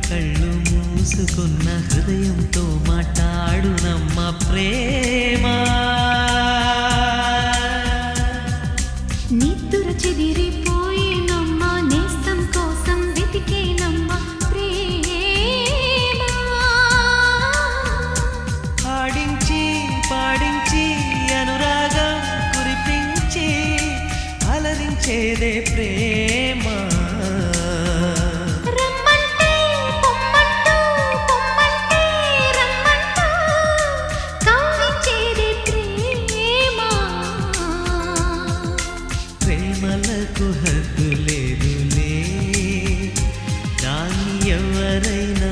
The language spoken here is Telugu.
కళ్ళు మూసుకున్న హృదయంతో మాట్లాడునమ్మ ప్రేమ. నిద్దుర చెదిరిపోయేనమ్మ నేస్తం కోసం వెతికేనమ్మ ప్రేమ. ఆడించి పాడించి అనురాగం కురిపించి అలరించేదే ప్రేమ. రమ్మంటే పొమ్మంటూ పొమ్మంటే రమ్మంటూ కవ్వించేదే ప్రేమ. ప్రేమలకు హద్దు లేదులే, దాన్ని ఎవరైనా